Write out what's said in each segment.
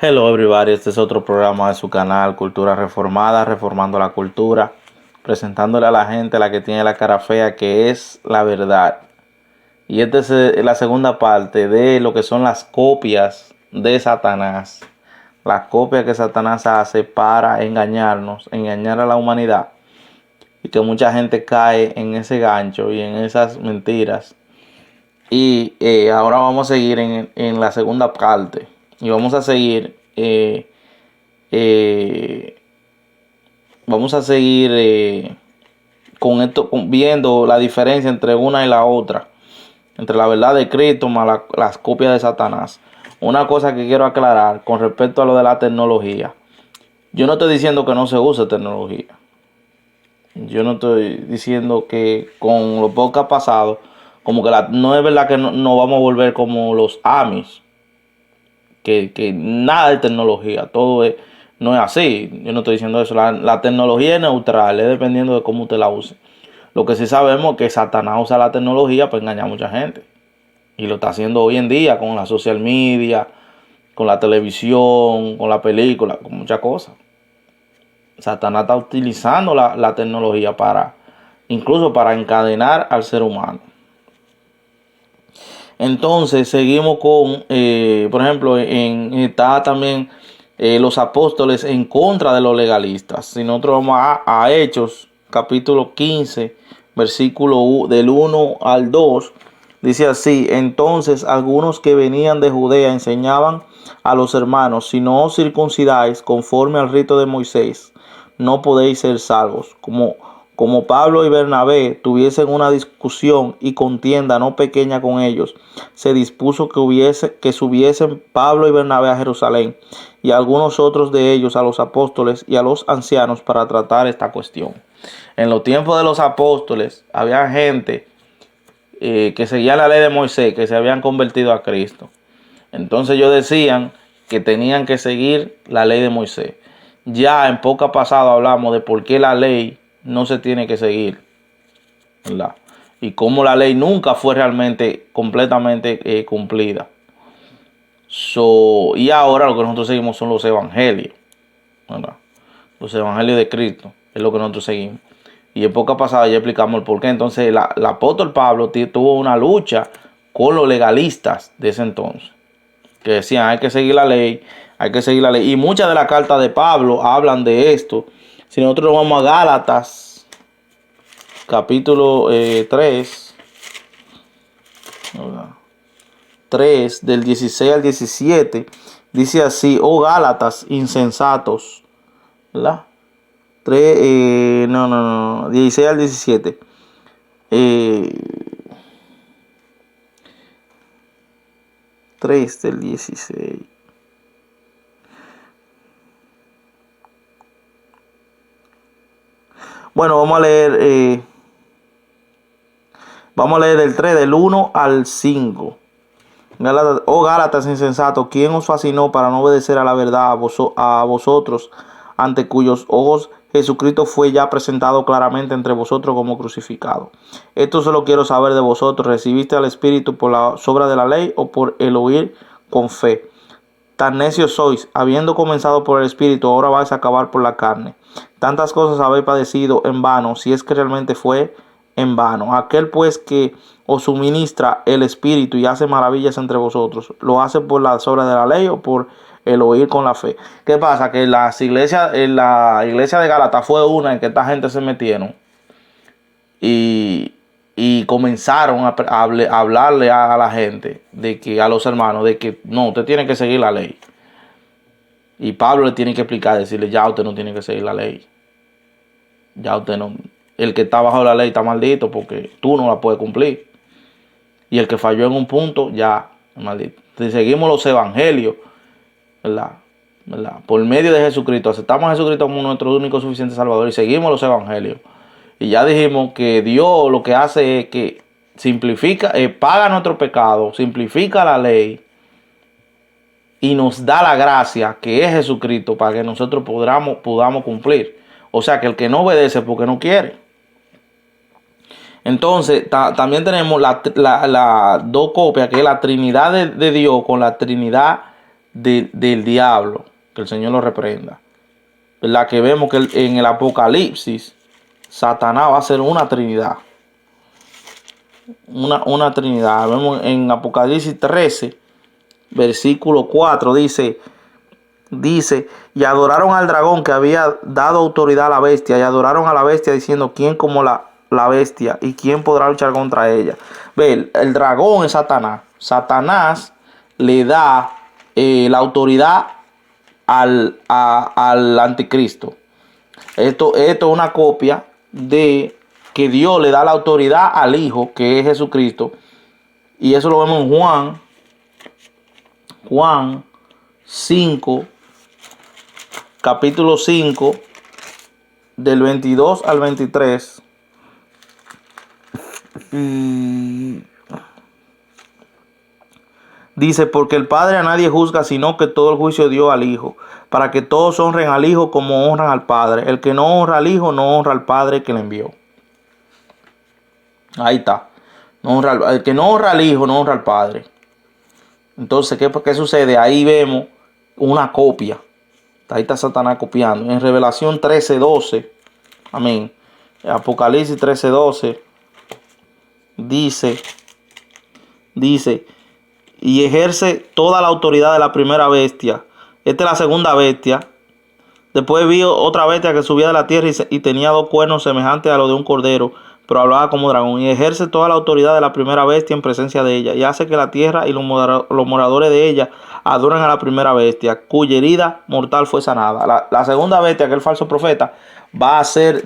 Hello everybody, este es otro programa de su canal Cultura Reformada, reformando la cultura, presentándole a la gente la que tiene la cara fea, que es la verdad. Y esta es la segunda parte de lo que son las copias de Satanás. Las copias que Satanás hace para engañarnos, engañar a la humanidad. Y que mucha gente cae en ese gancho y en esas mentiras. Y ahora vamos a seguir en la segunda parte. Y vamos a seguir, eh, con esto, viendo la diferencia entre una y la otra. Entre la verdad de Cristo más las copias de Satanás. Una cosa que quiero aclarar con respecto a lo de la tecnología. Yo no estoy diciendo que no se use tecnología. Yo no estoy diciendo que con lo poco que ha pasado, como que no es verdad que no vamos a volver como los Amis. Que nada de tecnología, no es así. Yo no estoy diciendo eso. La tecnología es neutral, es dependiendo de cómo usted la use. Lo que sí sabemos es que Satanás usa la tecnología para engañar a mucha gente. Y lo está haciendo hoy en día con la social media, con la televisión, con la película, con muchas cosas. Satanás está utilizando la tecnología incluso para encadenar al ser humano. Entonces seguimos con, por ejemplo, está también los apóstoles en contra de los legalistas. Si nosotros vamos a Hechos, capítulo 15, versículo del 1 al 2, dice así: entonces algunos que venían de Judea enseñaban a los hermanos: si no os circuncidáis conforme al rito de Moisés, no podéis ser salvos. Como Pablo y Bernabé tuviesen una discusión y contienda no pequeña con ellos, se dispuso que subiesen Pablo y Bernabé a Jerusalén y algunos otros de ellos a los apóstoles y a los ancianos para tratar esta cuestión. En los tiempos de los apóstoles había gente que seguía la ley de Moisés, que se habían convertido a Cristo. Entonces ellos decían que tenían que seguir la ley de Moisés. Ya en poca pasado hablamos de por qué la ley no se tiene que seguir, ¿verdad? Y cómo la ley nunca fue realmente completamente cumplida. Y ahora lo que nosotros seguimos son los evangelios, ¿verdad? Los evangelios de Cristo es lo que nosotros seguimos. Y en poca pasada ya explicamos el porqué. Entonces el apóstol Pablo tuvo una lucha con los legalistas de ese entonces, que decían hay que seguir la ley, hay que seguir la ley. Y muchas de las cartas de Pablo hablan de esto. Si nosotros vamos a Gálatas, capítulo 3, ¿verdad? 3, del 16 al 17, dice así: oh Gálatas insensatos, ¿verdad? 3, 16 al 17. 3 del 16. Bueno, vamos a leer del 3, del 1 al 5. Oh Gálatas insensatos, ¿quién os fascinó para no obedecer a la verdad a vosotros, ante cuyos ojos Jesucristo fue ya presentado claramente entre vosotros como crucificado? Esto solo quiero saber de vosotros: ¿recibiste al Espíritu por la obra de la ley o por el oír con fe? Tan necios sois, habiendo comenzado por el Espíritu, ahora vais a acabar por la carne. Tantas cosas habéis padecido en vano, si es que realmente fue en vano. Aquel pues que os suministra el Espíritu y hace maravillas entre vosotros, ¿lo hace por las obras de la ley o por el oír con la fe? ¿Qué pasa? Que en la iglesia de Gálatas fue una en que esta gente se metieron y comenzaron a hablarle a la gente, a los hermanos, de que no, usted tiene que seguir la ley. Y Pablo le tiene que explicar, decirle: ya usted no tiene que seguir la ley. Ya usted no. El que está bajo la ley está maldito porque tú no la puedes cumplir. Y el que falló en un punto, ya es maldito. Si seguimos los evangelios, ¿verdad? Por medio de Jesucristo, aceptamos a Jesucristo como nuestro único suficiente Salvador y seguimos los evangelios. Y ya dijimos que Dios lo que hace es que simplifica, paga nuestro pecado, simplifica la ley y nos da la gracia, que es Jesucristo, para que nosotros podamos cumplir. O sea, que el que no obedece porque no quiere. Entonces también tenemos las dos copias, que es la Trinidad de Dios con la Trinidad del diablo, que el Señor lo reprenda. La que vemos que en el Apocalipsis, Satanás va a ser una trinidad. Una trinidad. Vemos en Apocalipsis 13, versículo 4, dice, y adoraron al dragón que había dado autoridad a la bestia, y adoraron a la bestia diciendo, ¿quién como la bestia? ¿Y quién podrá luchar contra ella? Ve, el dragón es Satanás. Satanás le da la autoridad al anticristo. Esto es una copia de que Dios le da la autoridad al Hijo, que es Jesucristo. Y eso lo vemos en Juan 5, capítulo 5, del 22 al 23. Dice, porque el Padre a nadie juzga, sino que todo el juicio dio al Hijo, para que todos honren al Hijo como honran al Padre. El que no honra al Hijo, no honra al Padre que le envió. Ahí está. El que no honra al Hijo, no honra al Padre. Entonces, ¿qué sucede? Ahí vemos una copia. Ahí está Satanás copiando. En Revelación 13:12, amén. Apocalipsis 13:12, dice, y ejerce toda la autoridad de la primera bestia. Esta es la segunda bestia. Después vi otra bestia que subía de la tierra y tenía 2 cuernos semejantes a los de un cordero, pero hablaba como dragón. Y ejerce toda la autoridad de la primera bestia en presencia de ella. Y hace que la tierra y los moradores de ella adoren a la primera bestia, cuya herida mortal fue sanada. La segunda bestia, que es el falso profeta, va a ser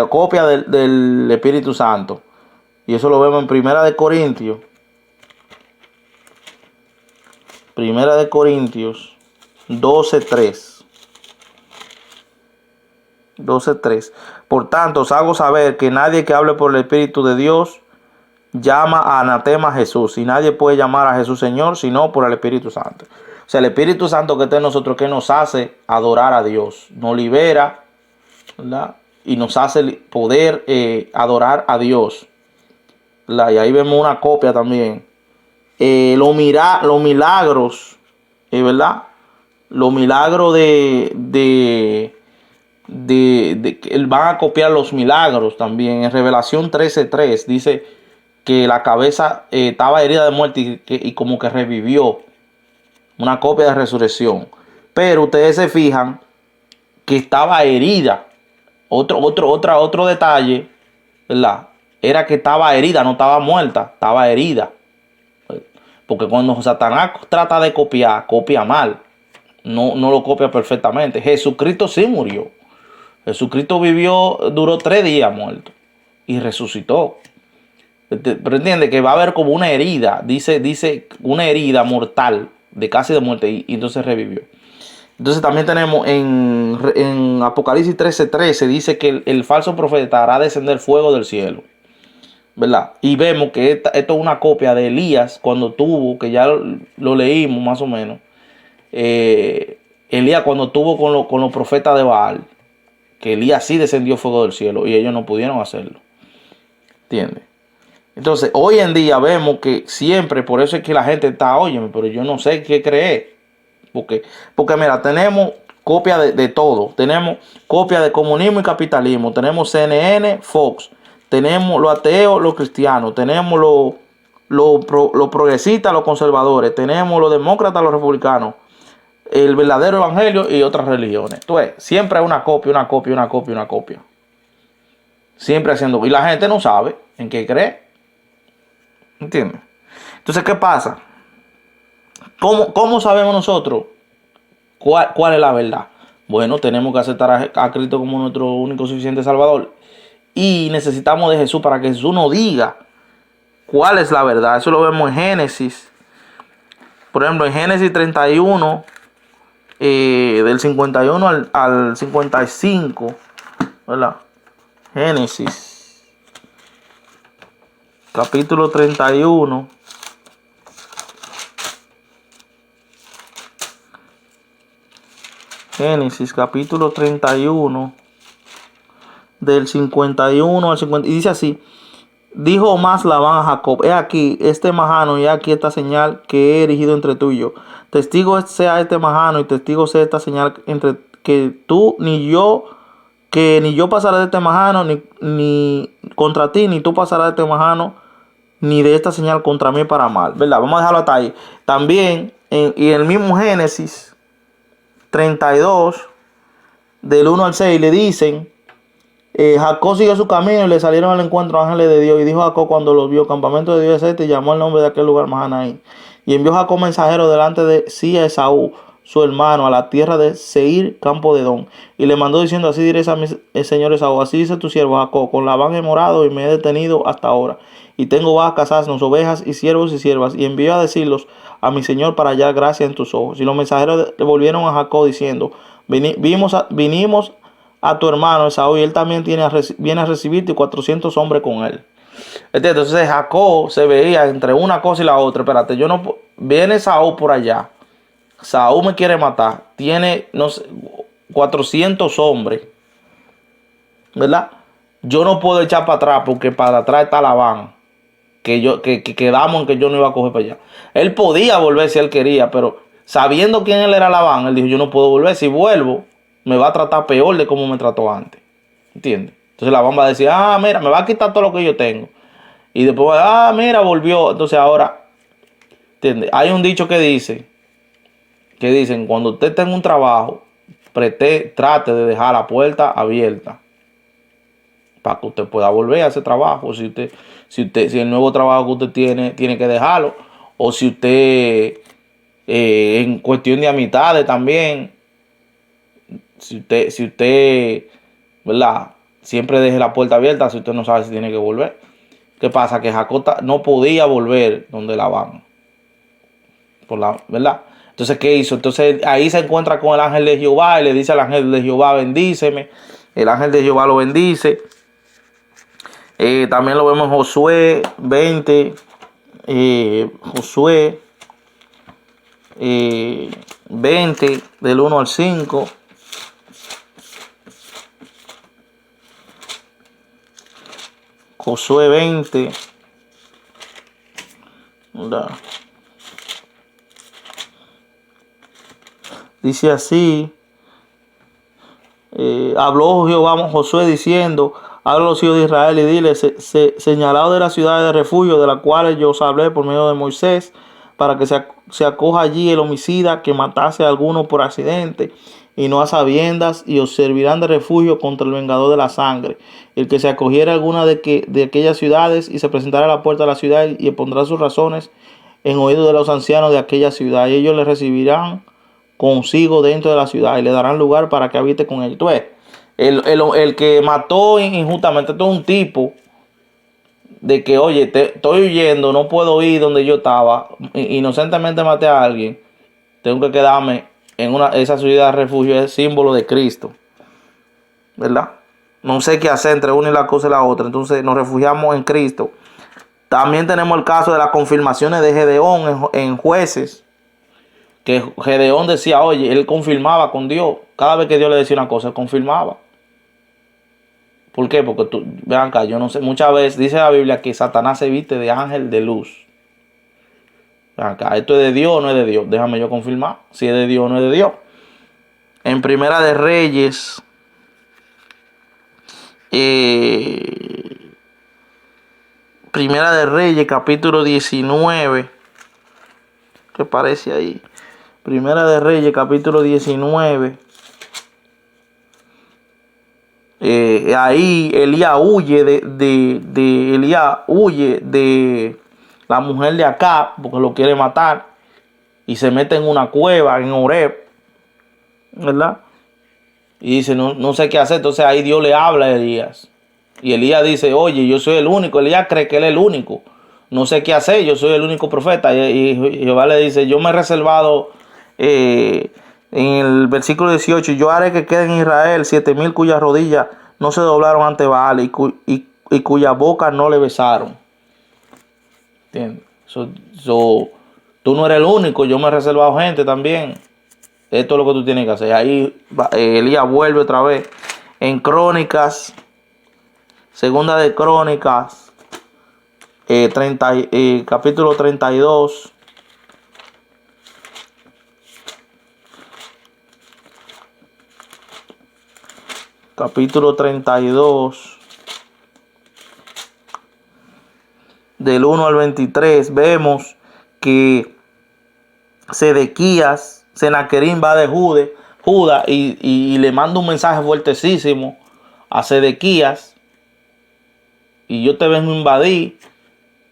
copia del Espíritu Santo. Y eso lo vemos en Primera de Corintios. Primera de Corintios 12:3. 12:3. Por tanto, os hago saber que nadie que hable por el Espíritu de Dios llama a anatema a Jesús. Y nadie puede llamar a Jesús Señor, sino por el Espíritu Santo. O sea, el Espíritu Santo que está en nosotros, que nos hace adorar a Dios. Nos libera, ¿verdad? Y nos hace poder adorar a Dios. Y ahí vemos una copia también. Los milagros, ¿verdad? Los milagros de van a copiar los milagros también. En Revelación 13:3 dice que la cabeza estaba herida de muerte y como que revivió. Una copia de resurrección. Pero ustedes se fijan que estaba herida. Otro detalle, ¿verdad? Era que estaba herida, no estaba muerta, estaba herida. Porque cuando Satanás trata de copiar, copia mal. No lo copia perfectamente. Jesucristo sí murió. Jesucristo duró 3 días muerto y resucitó. Pero entiende que va a haber como una herida, dice una herida mortal de casi de muerte y entonces revivió. Entonces también tenemos en Apocalipsis 13:13 dice que el falso profeta hará descender fuego del cielo, ¿verdad? Y vemos que esto es una copia de Elías cuando tuvo, que ya lo leímos más o menos, Elías cuando tuvo con los profetas de Baal, que Elías sí descendió fuego del cielo y ellos no pudieron hacerlo. ¿Entiendes? Entonces, hoy en día vemos que siempre, por eso es que la gente está, óyeme, pero yo no sé qué creer. Porque mira, tenemos copia de todo. Tenemos copia de comunismo y capitalismo. Tenemos CNN, Fox. Tenemos los ateos, los cristianos. Tenemos los progresistas, los conservadores. Tenemos los demócratas, los republicanos. El verdadero evangelio y otras religiones. Entonces, siempre hay una copia. Siempre haciendo. Y la gente no sabe en qué cree. ¿Entiendes? Entonces, ¿qué pasa? ¿Cómo sabemos nosotros cuál es la verdad? Bueno, tenemos que aceptar a Cristo como nuestro único suficiente Salvador. Y necesitamos de Jesús para que Jesús nos diga cuál es la verdad. Eso lo vemos en Génesis. Por ejemplo, en Génesis 31, del 51 al 55, ¿verdad? Génesis, capítulo 31. Génesis, capítulo 31, del 51 al 50. Y dice así: Dijo más Labán a Jacob: he aquí este majano y he aquí esta señal que he erigido entre tú y yo. Testigo sea este majano y testigo sea esta señal entre que tú ni yo, que ni yo pasaré de este majano, ni contra ti, ni tú pasarás de este majano, ni de esta señal contra mí para mal. ¿Verdad? Vamos a dejarlo hasta ahí. También, y en el mismo Génesis 32, del 1 al 6, le dicen: Jacob siguió su camino y le salieron al encuentro ángeles de Dios. Y dijo Jacob cuando los vio: campamento de Dios es este, y llamó el nombre de aquel lugar Mahanaim. Y envió Jacob mensajero delante de sí a Esaú, su hermano, a la tierra de Seir, campo de Edom. Y le mandó diciendo: así diréis a mi señor Esaú: así dice tu siervo Jacob, con Labán he morado y me he detenido hasta ahora. Y tengo vacas, asnos, ovejas y siervos y siervas. Y envió a decirlos a mi señor para hallar gracia en tus ojos. Y los mensajeros le volvieron a Jacob diciendo: vinimos a tu hermano Esaú, y él también viene a recibirte, y 400 hombres con él. Entonces Jacob se veía entre una cosa y la otra. Espérate, yo no. Viene Esaú por allá. Saúl me quiere matar. Tiene, no sé, 400 hombres. ¿Verdad? Yo no puedo echar para atrás porque para atrás está Labán. Que quedamos en que yo no iba a coger para allá. Él podía volver si él quería, pero sabiendo quién él era Labán, él dijo: yo no puedo volver. Si vuelvo, me va a tratar peor de como me trató antes. ¿Entiendes? Entonces Labán va a decir: mira, me va a quitar todo lo que yo tengo. Y después, mira, volvió. Entonces ahora, ¿entiendes? Hay un dicho que dicen: cuando usted tenga un trabajo, trate de dejar la puerta abierta para que usted pueda volver a ese trabajo. Si el nuevo trabajo que usted tiene que dejarlo. O si usted, en cuestión de amistades también, si usted, ¿verdad? Siempre deje la puerta abierta si usted no sabe si tiene que volver. ¿Qué pasa? Que Jacob no podía volver donde Labán. ¿Verdad? Entonces, ¿qué hizo? Entonces ahí se encuentra con el ángel de Jehová y le dice al ángel de Jehová: bendíceme. El ángel de Jehová lo bendice. También lo vemos en Josué 20. Josué 20, del 1 al 5. Josué 20. ¿Verdad? Dice así: habló Jehová a Josué diciendo: habla a los hijos de Israel y dile: señalado de las ciudades de refugio, de las cuales yo os hablé por medio de Moisés, para que se acoja allí el homicida que matase a alguno por accidente y no a sabiendas, y os servirán de refugio contra el vengador de la sangre. El que se acogiera a alguna de aquellas ciudades y se presentara a la puerta de la ciudad y pondrá sus razones en oído de los ancianos de aquella ciudad, y ellos le recibirán consigo dentro de la ciudad y le darán lugar para que habite con ellos. Tú ves, el que mató injustamente, todo un tipo de que, oye, estoy huyendo, no puedo ir donde yo estaba, inocentemente maté a alguien, tengo que quedarme en esa ciudad de refugio. Es símbolo de Cristo, ¿verdad? No sé qué hacer entre una y la cosa y la otra, entonces nos refugiamos en Cristo. También tenemos el caso de las confirmaciones de Gedeón en Jueces, que Gedeón decía, oye, él confirmaba con Dios. Cada vez que Dios le decía una cosa, él confirmaba. ¿Por qué? Porque vean acá, yo no sé, muchas veces dice la Biblia que Satanás se viste de ángel de luz. Vean acá, ¿esto es de Dios o no es de Dios? Déjame yo confirmar si es de Dios o no es de Dios. En Primera de Reyes, capítulo 19. ¿Qué parece ahí? Primera de Reyes, capítulo 19. Ahí Elías huye de la mujer de Acab porque lo quiere matar y se mete en una cueva en Horeb, ¿verdad? Y dice: no sé qué hacer. Entonces ahí Dios le habla a Elías y Elías dice: oye, yo soy el único. Elías cree que él es el único, no sé qué hacer, yo soy el único profeta. Y Jehová le dice: yo me he reservado, en el versículo 18, yo haré que queden en Israel 7,000 cuyas rodillas no se doblaron ante Baal y cuyas bocas no le besaron. ¿Entiendes? Tú no eres el único, yo me he reservado gente también. Esto es lo que tú tienes que hacer. Ahí Elías vuelve otra vez en Crónicas, segunda de Crónicas capítulo 32. Capítulo 32, del 1 al 23, vemos que Sedequías, Senaquerim va de Judá y le manda un mensaje fuertecísimo a Sedequías, y yo te vengo a invadir,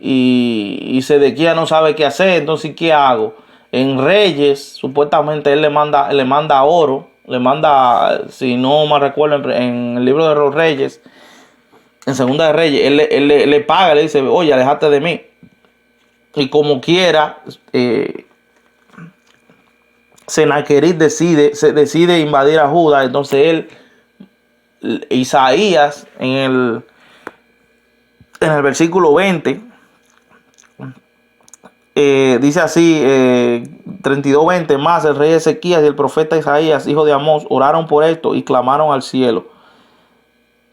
y Sedequías no sabe qué hacer. Entonces, ¿qué hago? En Reyes, supuestamente él le manda oro, le manda, si no me recuerdo, en el libro de los Reyes, en Segunda de Reyes, él le paga, le dice, oye, alejate de mí. Y como quiera, Senaquerib decide invadir a Judá. Entonces Isaías, en el versículo 20, dice así, 32:20, más el rey Ezequías y el profeta Isaías, hijo de Amós, oraron por esto y clamaron al cielo.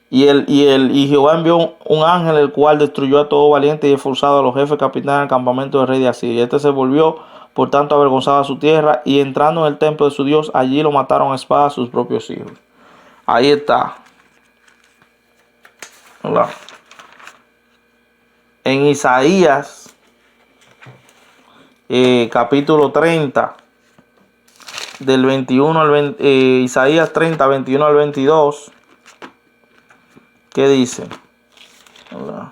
Y Jehová envió un ángel, el cual destruyó a todo valiente y esforzado, a los jefes capitanes del campamento del rey de Asiria. Este se volvió, por tanto, avergonzado a su tierra, y entrando en el templo de su Dios, allí lo mataron a espada a sus propios hijos. Ahí está. ¿Verdad? En Isaías, capítulo 30, del 21 al 20, Isaías 30, 21 al 22, ¿qué dice? ¿Verdad?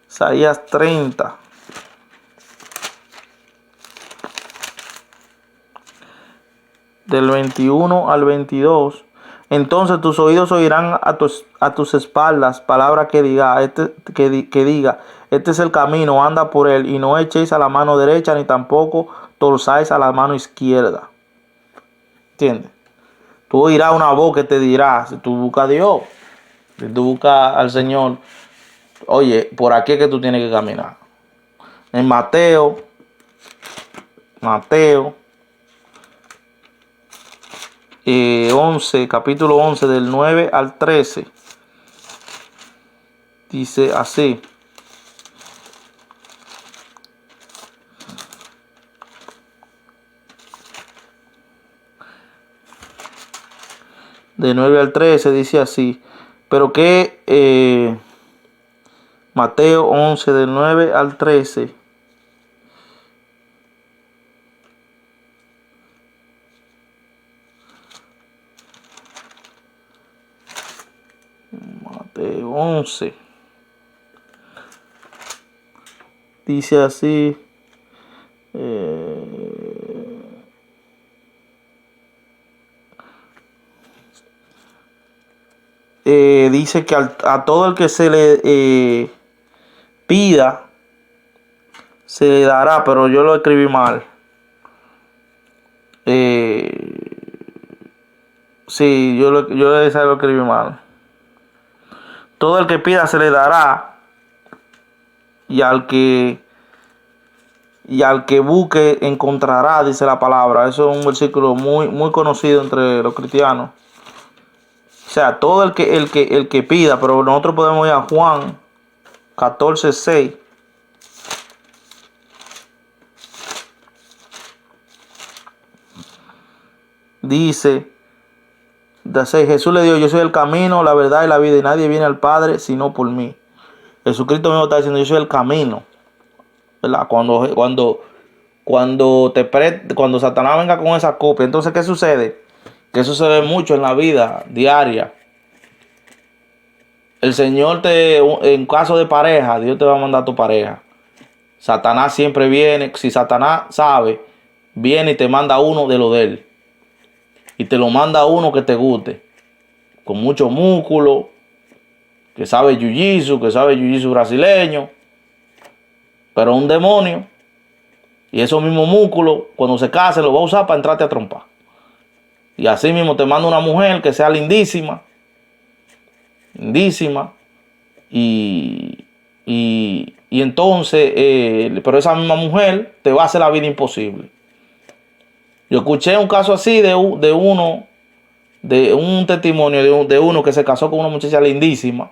Isaías 30, del 21 al 22. Entonces tus oídos oirán a tus espaldas palabra que diga, este es el camino, anda por él, y no echéis a la mano derecha, ni tampoco torzáis a la mano izquierda. ¿Entiendes? Tú oirás una voz que te dirá, si tú buscas a Dios, si tú buscas al Señor, oye, por aquí es que tú tienes que caminar. En Mateo 11, capítulo 11, del 9 al 13, dice así. De 9 al 13 dice así. Pero que Mateo 11, del 9 al 13. Mateo 11. Dice así. Dice que a todo el que se le pida, se le dará, pero yo lo escribí mal. Sí, yo lo escribí mal. Todo el que pida se le dará, y al que busque encontrará, dice la palabra. Eso es un versículo muy, muy conocido entre los cristianos. O sea, todo el que pida, pero nosotros podemos ir a Juan 14:6. Dice, Jesús le dijo, yo soy el camino, la verdad y la vida, y nadie viene al Padre sino por mí. Jesucristo mismo está diciendo, yo soy el camino. ¿Verdad? Cuando Satanás venga con esa copia, entonces ¿qué sucede? Que eso se ve mucho en la vida diaria. El Señor en caso de pareja, Dios te va a mandar a tu pareja. Satanás siempre viene, si Satanás sabe, viene y te manda uno de lo de él. Y te lo manda uno que te guste, con mucho músculo, que sabe jiu-jitsu brasileño, pero un demonio. Y esos mismos músculos, cuando se case, lo va a usar para entrarte a trompar. Y así mismo te manda una mujer que sea lindísima, y entonces, pero esa misma mujer te va a hacer la vida imposible. Yo escuché un caso así de un testimonio de uno que se casó con una muchacha lindísima,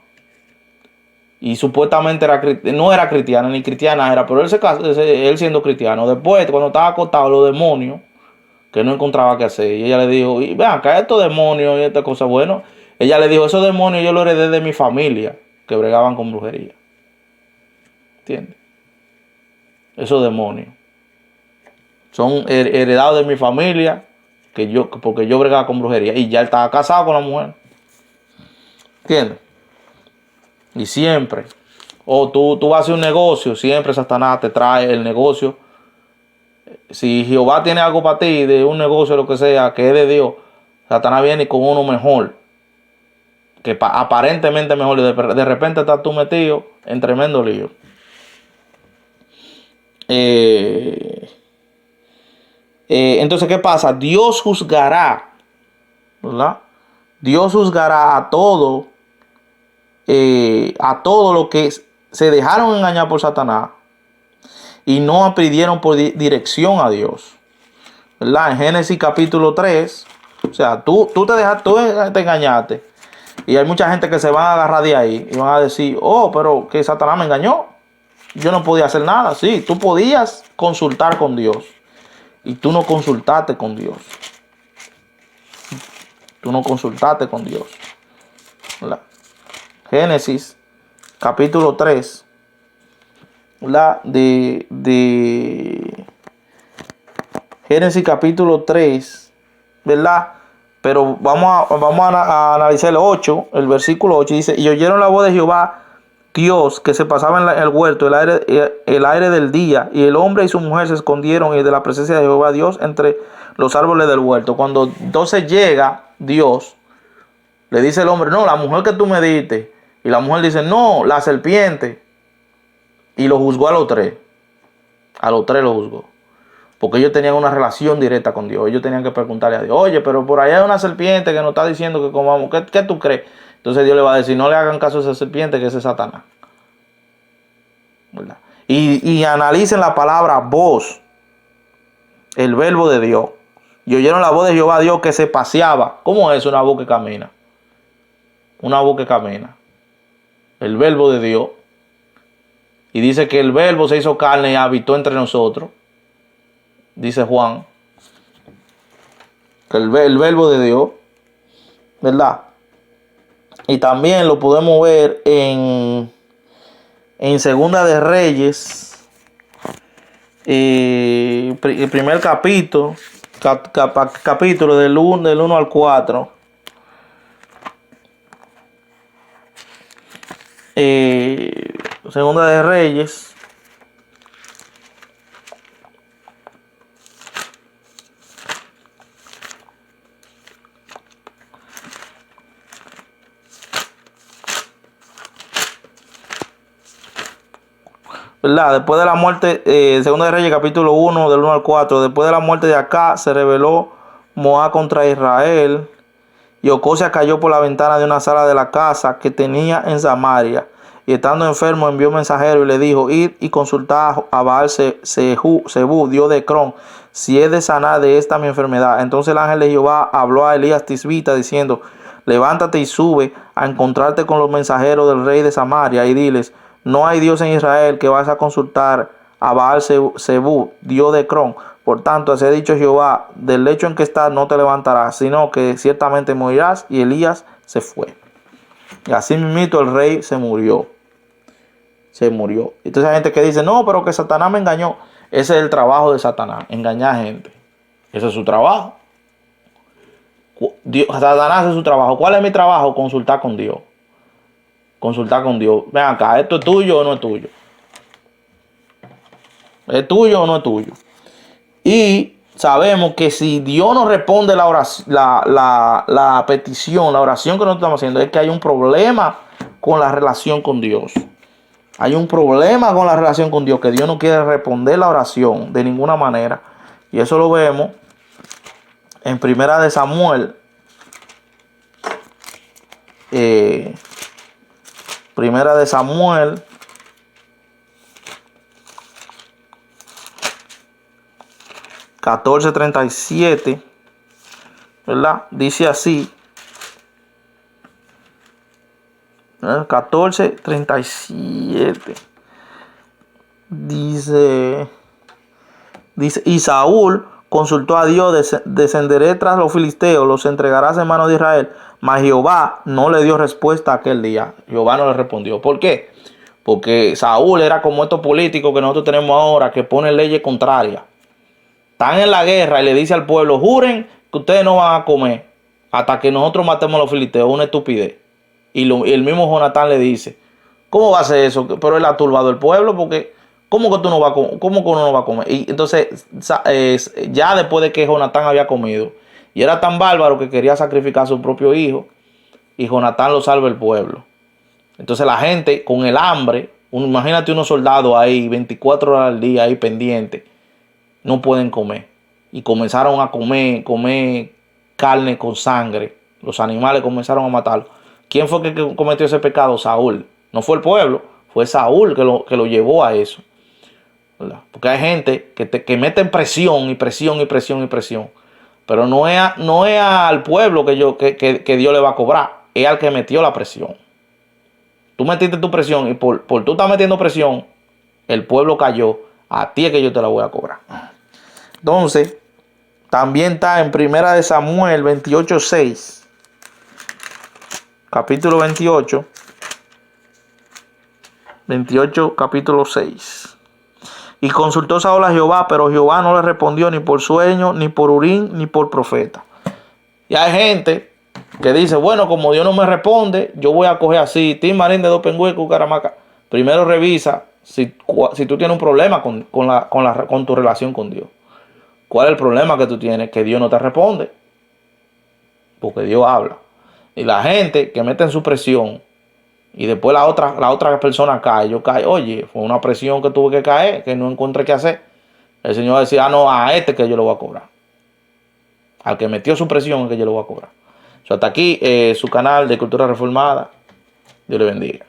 y supuestamente no era cristiana ni cristiana era, pero él se casó, él siendo cristiano. Después, cuando estaba acostado, los demonios, que no encontraba qué hacer, y ella le dijo, y vean, acá estos demonios y esta cosa, bueno, ella le dijo, esos demonios yo los heredé de mi familia, que bregaban con brujería. ¿Entiendes? Esos demonios son heredados de mi familia, porque yo bregaba con brujería, y ya él estaba casado con la mujer. ¿Entiendes? Y siempre, tú vas a hacer un negocio, siempre Satanás te trae el negocio. Si Jehová tiene algo para ti, de un negocio, lo que sea, que es de Dios, Satanás viene con uno mejor, que aparentemente mejor, y de repente estás tú metido en tremendo lío. Entonces, ¿qué pasa? Dios juzgará, ¿verdad? Dios juzgará a todo lo que se dejaron engañar por Satanás y no pidieron por dirección a Dios, ¿verdad? En Génesis capítulo 3, o sea, tú te engañaste, y hay mucha gente que se van a agarrar de ahí y van a decir, oh, pero que Satanás me engañó, yo no podía hacer nada. Sí, tú podías consultar con Dios y tú no consultaste con Dios. Tú no consultaste con Dios, ¿verdad? Génesis capítulo 3, ¿verdad? De Génesis capítulo 3, ¿verdad? Pero vamos a analizar el 8, el versículo 8, dice, y oyeron la voz de Jehová Dios que se pasaba en el huerto el aire del día, y el hombre y su mujer se escondieron de la presencia de Jehová Dios entre los árboles del huerto. Cuando entonces llega Dios, le dice el hombre, no, la mujer que tú me diste, y la mujer dice, no, la serpiente, y lo juzgó a los tres lo juzgó. Porque ellos tenían una relación directa con Dios. Ellos tenían que preguntarle a Dios, oye, pero por allá hay una serpiente que nos está diciendo que comamos. ¿Qué tú crees? Entonces Dios le va a decir, no le hagan caso a esa serpiente, que ese es Satanás, ¿verdad? Y analicen la palabra voz, el verbo de Dios. Y oyeron la voz de Jehová Dios que se paseaba. ¿Cómo es una voz que camina? Una voz que camina. El verbo de Dios. Y dice que el verbo se hizo carne y habitó entre nosotros. Dice Juan, que el verbo de Dios, ¿verdad? Y también lo podemos ver en Segunda de Reyes, el primer capítulo, capítulo del 1 al 4. Segunda de Reyes, ¿verdad? Después de la muerte, Segunda de Reyes capítulo 1 del 1 al 4, después de la muerte de Acá se rebeló Moab contra Israel, y Ocosia cayó por la ventana de una sala de la casa que tenía en Samaria, y estando enfermo envió mensajero y le dijo, id y consultad a Baal Zebú, dios de Cron, si es de sanar de esta mi enfermedad. Entonces el ángel de Jehová habló a Elías Tisbita diciendo, levántate y sube a encontrarte con los mensajeros del rey de Samaria y diles, no hay Dios en Israel que vas a consultar a Baal Zebú, dios de Cron. Por tanto, así ha dicho Jehová, del lecho en que estás no te levantarás, sino que ciertamente morirás. Y Elías se fue. Y así mismito el rey se murió. Se murió. Entonces hay gente que dice, no, pero que Satanás me engañó. Ese es el trabajo de Satanás, engañar gente. Ese es su trabajo. Satanás hace su trabajo. ¿Cuál es mi trabajo? Consultar con Dios. Consultar con Dios. Ven acá, ¿esto es tuyo o no es tuyo? ¿Es tuyo o no es tuyo? Y sabemos que si Dios nos responde la oración, la petición, la oración que nosotros estamos haciendo, es que hay un problema con la relación con Dios. Hay un problema con la relación con Dios, que Dios no quiere responder la oración de ninguna manera. Y eso lo vemos en Primera de Samuel. Primera de Samuel. (14:37), ¿verdad? Dice así. 14:37. Dice, y Saúl consultó a Dios, descenderé tras los filisteos, los entregarás en manos de Israel. Mas Jehová no le dio respuesta aquel día. Jehová no le respondió. ¿Por qué? Porque Saúl era como estos políticos que nosotros tenemos ahora, que ponen leyes contrarias. Están en la guerra y le dice al pueblo, juren que ustedes no van a comer hasta que nosotros matemos a los filisteos. Una estupidez. Y el mismo Jonatán le dice, ¿cómo va a ser eso? Pero él ha turbado el pueblo porque ¿cómo que uno no va a comer? Y entonces ya después de que Jonatán había comido y era tan bárbaro que quería sacrificar a su propio hijo, y Jonatán lo salva el pueblo. Entonces la gente con el hambre, imagínate unos soldados ahí 24 horas al día ahí pendientes, no pueden comer. Y comenzaron a comer carne con sangre. Los animales comenzaron a matarlo. ¿Quién fue que cometió ese pecado? Saúl. No fue el pueblo, fue Saúl que lo llevó a eso. ¿Verdad? Porque hay gente que mete en presión y presión y presión y presión. Pero no es al pueblo que Dios le va a cobrar, es al que metió la presión. Tú metiste tu presión y por tú estar metiendo presión, el pueblo cayó. A ti es que yo te la voy a cobrar. Entonces, también está en Primera de Samuel 28:6. Capítulo 28. 28, capítulo 6. Y consultó Saúl a Jehová, pero Jehová no le respondió ni por sueño, ni por Urim, ni por profeta. Y hay gente que dice, bueno, como Dios no me responde, yo voy a coger así, Tim Marín de Dopengüe, Cucaramaca. Primero revisa si tú tienes un problema con tu relación con Dios. ¿Cuál es el problema que tú tienes? Que Dios no te responde. Porque Dios habla. Y la gente que mete en su presión y después la otra persona cae, yo cae, oye, fue una presión que tuve que caer, que no encontré qué hacer. El Señor decía, no, a este que yo lo voy a cobrar. Al que metió su presión que yo lo voy a cobrar. Hasta aquí su canal de Cultura Reformada. Dios le bendiga.